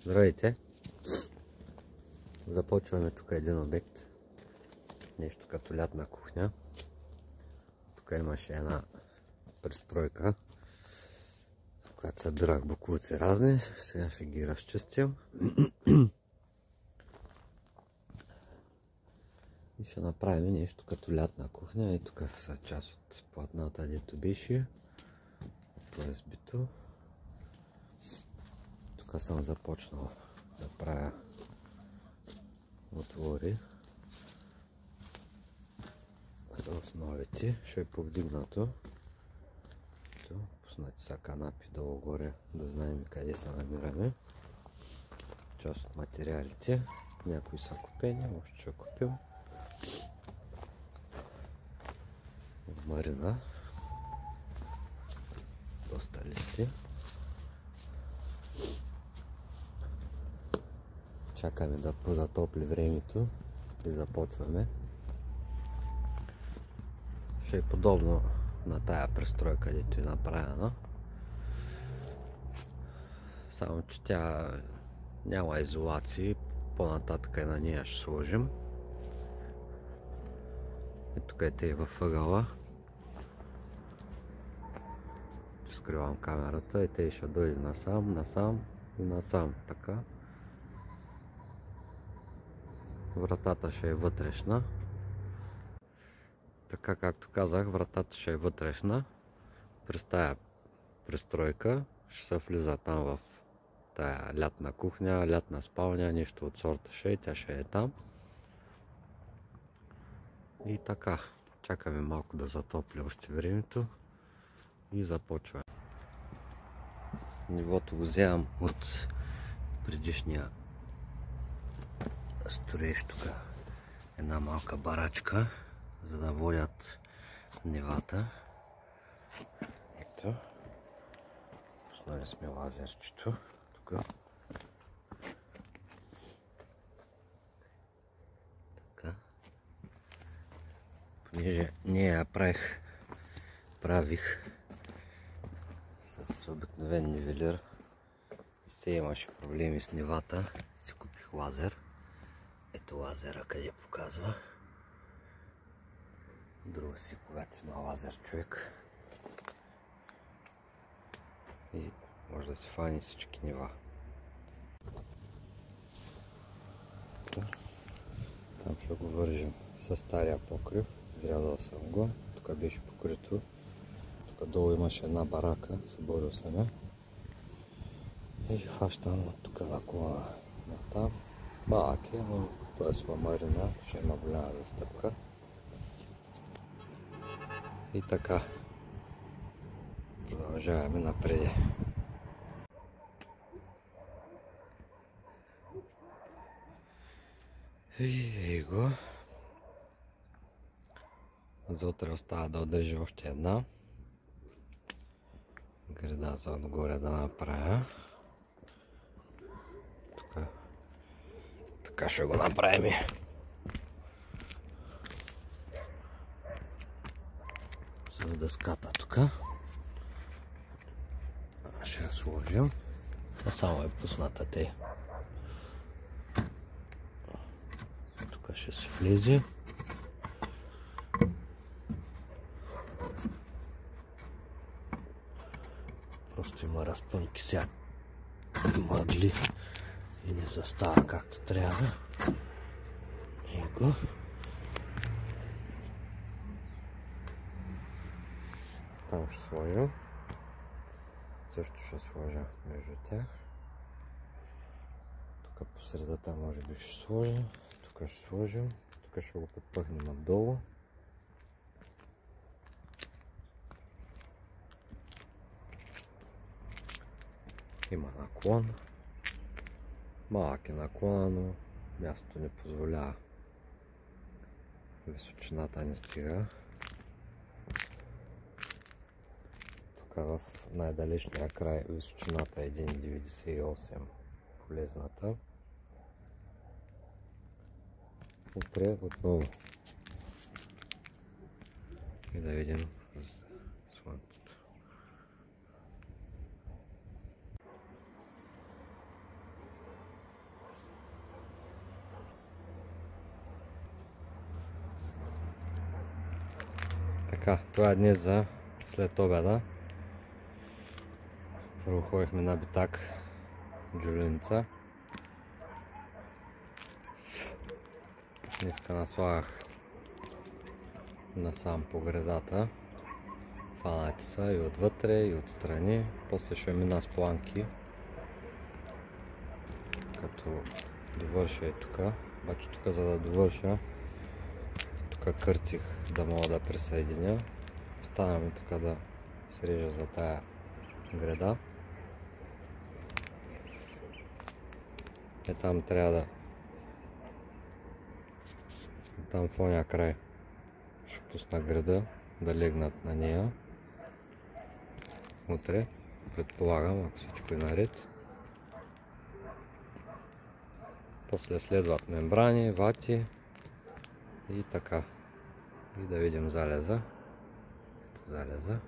Здравейте! Започваме тук един обект. Нещо като лятна кухня. Тук имаше една пристройка, в която събирах боклуци разни. Сега ще ги разчистим. И ще направим нещо като лятна кухня. И тук са част от платната, дето беше. Това е сбито. Тук съм започнал да правя отвори за основите. Ще е повдигнато. Пуснати са канапи долу-горе, да знаем къде се намираме. Част от материалите. Някои са купени, още ще купим. Марина. Доста листи. Чакаме да позатопли времето и започваме. Ще е подобно на тая пристройка, където е направена. Само че тя няма изолации. По-нататък на нея ще сложим. И тук е във ъгъла. Скривам камерата и те ще дойде насам, насам и насам. Така. Вратата ще е вътрешна. Така както казах, вратата ще е вътрешна. През тая пристройка ще се влиза там в тая лятна кухня, лятна спалня, нещо от сорта ще е, тя ще е там. И така, чакаме малко да затопли още времето и започваме. Нивото го вземам от предишния строеж тук. Една малка барачка, за да водят нивата. Ето. Пуснали сме лазерчето тук. Така. Понеже ние я правих с обикновен нивелир и се имаше проблеми с нивата, си купих лазер. Ето лазера къде показва. Друго си, когато има лазер човек. И може да се фани всички нива. Там ще го вържим с стария покрив. Изрязал съм го. Тук беше покрито. Тук долу имаше една барака. Съборил съм я. И ще хващам от тук наклона на там. Малък е, но това е сламарина. Ще има голяма застъпка. И така. Продължаваме напред. И го. За утре остава да удържи още една. Града за отгоре да направя. Така ще го направим. С дъската тук. Ще я сложим. А само е пусната те. Тук ще се влезе. Просто има разпънки сега. Мъгли. И не застава както трябва. Его. Там ще сложим. Също ще сложа между тях. Тук по средата може би ще сложим. Тук ще сложим. Тук ще го подпъхнем надолу. Има наклон. Малък е наклона, но мястото не позволява. Височината не стига. Тук в най-далечния край височината е 1,98 полезната. Утре отново. И да видим слънцето. Така, това е днес за след обеда. Първо ходихме на битак Джулиница. Днеска наслагах насам по гредата. Фанати са и отвътре, и отстрани. После ще мина с планки. Като довърша и тук. Обаче тук, за да довърша, тук къртих да мога да присъединя. Остана ми тук да срежа за тая греда. И там трябва да... Там в оня край ще пусна греда да легнат на нея. Утре, предполагам, ако всичко е наред. После следват мембрани, вати и така. И да видим залеза. Ето залеза.